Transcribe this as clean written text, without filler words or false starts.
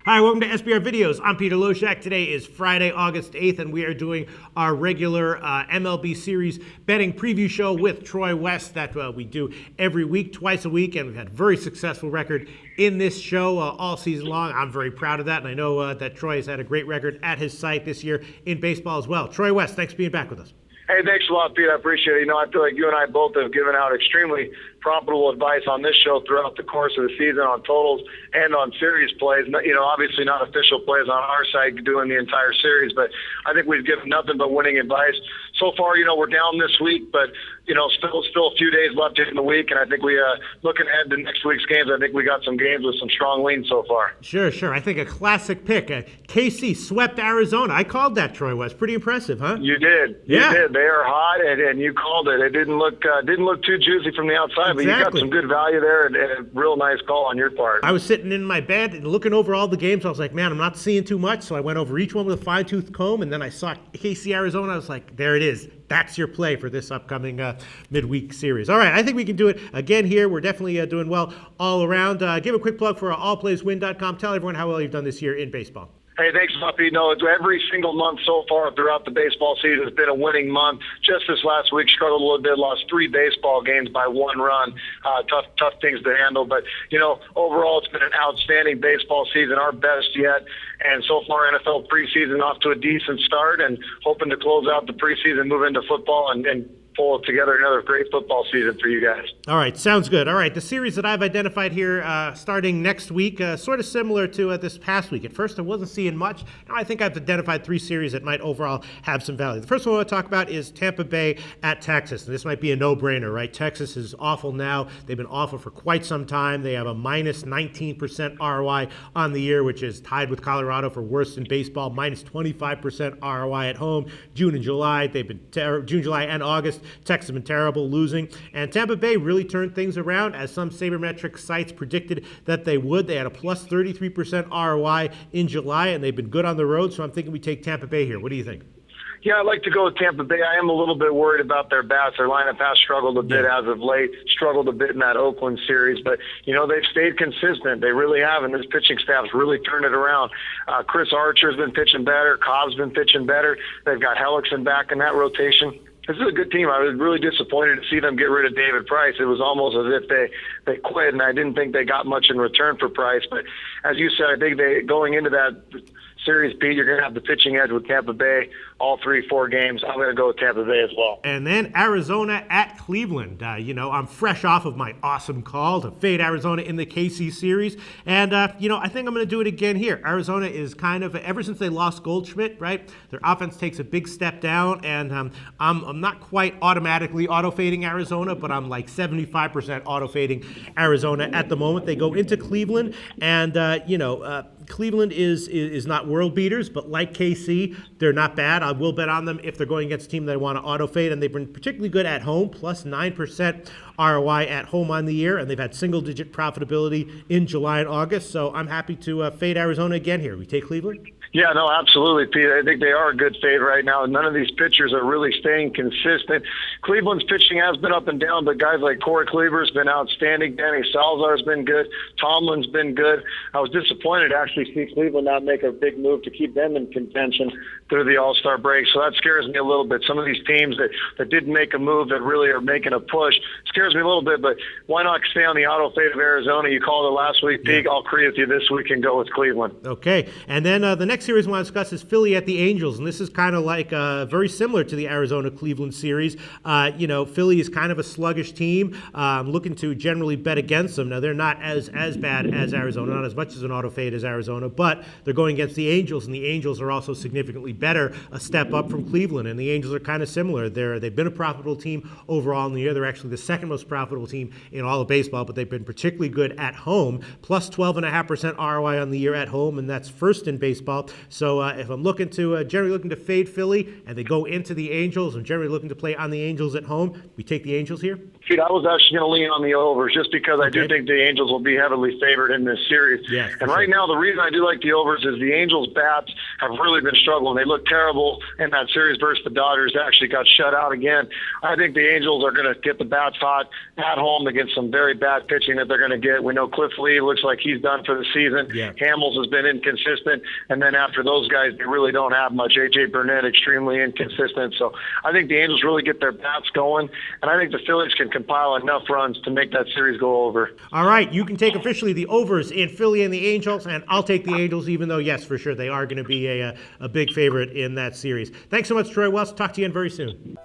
Hi, welcome to SBR Videos. I'm Peter Loshak. Today is Friday, August 8th, and we are doing our regular MLB series betting preview show with Troy West that we do every week, twice a week, and we've had a very successful record in this show all season long. I'm very proud of that, and I know that Troy has had a great record at his site this year in baseball as well. Troy West, thanks for being back with us. Hey, thanks a lot, Pete. I appreciate it. You know, I feel like you and I both have given out extremely profitable advice on this show throughout the course of the season on totals and on series plays. You know, obviously not official plays on our site doing the entire series, but I think we've given nothing but winning advice. So far, you know, we're down this week, but, you know, still a few days left in the week, and I think we, looking ahead to next week's games, I think we got some games with some strong leans so far. Sure. I think a classic pick. KC swept Arizona. I called that, Troy West. Pretty impressive, huh? You did. Yeah. You did. They are hot, and you called it. It didn't look too juicy from the outside, Exactly. but you got some good value there and a real nice call on your part. I was sitting in my bed and looking over all the games. I was like, man, I'm not seeing too much. So I went over each one with a fine-tooth comb, and then I saw KC Arizona. I was like, there it is. That's your play for this upcoming midweek series. All right, I think we can do it again here. We're definitely doing well all around. Give a quick plug for allplayswin.com. Tell everyone how well you've done this year in baseball. Hey, thanks, Puppy. No, it's every single month so far throughout the baseball season has been a winning month. Just this last week, struggled a little bit, lost 3 baseball games by 1 run. Tough things to handle. But, you know, overall, it's been an outstanding baseball season, our best yet. And so far, NFL preseason off to a decent start and hoping to close out the preseason, move into football, and pull together another great football season for you guys. All right, sounds good. All right, the series that I've identified here starting next week, sort of similar to this past week. At first, I wasn't seeing much. Now I think I've identified 3 series that might overall have some value. The first one I want to talk about is Tampa Bay at Texas. And this might be a no-brainer, right? Texas is awful now. They've been awful for quite some time. They have a minus 19% ROI on the year, which is tied with Colorado for worst in baseball, minus 25% ROI at home. June, July, and August. Texas has been terrible, losing. And Tampa Bay really turned things around, as some sabermetric sites predicted that they would. They had a plus 33% ROI in July, and they've been good on the road, so I'm thinking we take Tampa Bay here. What do you think? Yeah, I'd like to go with Tampa Bay. I am a little bit worried about their bats. Their lineup has struggled a bit as of late, struggled a bit in that Oakland series. But, you know, they've stayed consistent. They really have, and this pitching staff's really turned it around. Chris Archer's been pitching better. Cobb's been pitching better. They've got Hellickson back in that rotation. This is a good team. I was really disappointed to see them get rid of David Price. It was almost as if they quit, and I didn't think they got much in return for Price. But as you said, I think going into that series, Pete, you're going to have the pitching edge with Tampa Bay all 3-4 games. I'm going to go with Tampa Bay as well. And then Arizona at Cleveland. You know, I'm fresh off of my awesome call to fade Arizona in the KC series. And, you know, I think I'm going to do it again here. Arizona is kind of, ever since they lost Goldschmidt, right, their offense takes a big step down. And I'm not quite automatically auto-fading Arizona, but I'm like 75% auto-fading Arizona at the moment. They go into Cleveland, and, you know, Cleveland is not world beaters, but like KC, they're not bad. I will bet on them if they're going against a team that I want to auto-fade, and they've been particularly good at home, plus 9% ROI at home on the year, and they've had single-digit profitability in July and August, so I'm happy to fade Arizona again here. We take Cleveland? Yeah, no, absolutely, Pete. I think they are a good fade right now. None of these pitchers are really staying consistent. Cleveland's pitching has been up and down, but guys like Corey Kluber's been outstanding. Danny Salazar's been good. Tomlin's been good. I was disappointed to actually see Cleveland not make a big move to keep them in contention through the All-Star break, so that scares me a little bit. Some of these teams that didn't make a move that really are making a push scares me a little bit, but why not stay on the auto fade of Arizona? You called it last week, Pete. I'll agree with you this week and go with Cleveland. Okay, and then the next series I want to discuss is Philly at the Angels, and this is kind of like very similar to the Arizona-Cleveland series. You know, Philly is kind of a sluggish team. Looking to generally bet against them. Now, they're not as bad as Arizona, not as much as an auto fade as Arizona, but they're going against the Angels, and the Angels are also significantly better, a step up from Cleveland, and the Angels are kind of similar. They've been a profitable team overall in the year. They're actually the second most profitable team in all of baseball, but they've been particularly good at home, plus 12.5% ROI on the year at home, and that's first in baseball. So if I'm looking to generally looking to fade Philly and they go into the Angels, I'm generally looking to play on the Angels at home. We take the Angels here. Pete, I was actually going to lean on the overs just because I do think the Angels will be heavily favored in this series. Yes, and right now, the reason I do like the overs is the Angels' bats have really been struggling. They look terrible in that series versus the Dodgers. They actually got shut out again. I think the Angels are going to get the bats hot at home against some very bad pitching that they're going to get. We know Cliff Lee looks like he's done for the season. Yeah. Hamels has been inconsistent. And then after those guys, they really don't have much. A.J. Burnett, extremely inconsistent. So I think the Angels really get their bats going. And I think the Phillies can compile enough runs to make that series go over. All right, you can take officially the overs in Philly and the Angels, and I'll take the Angels, even though, yes, for sure, they are going to be a big favorite in that series. Thanks so much, Troy Wells. Talk to you again very soon.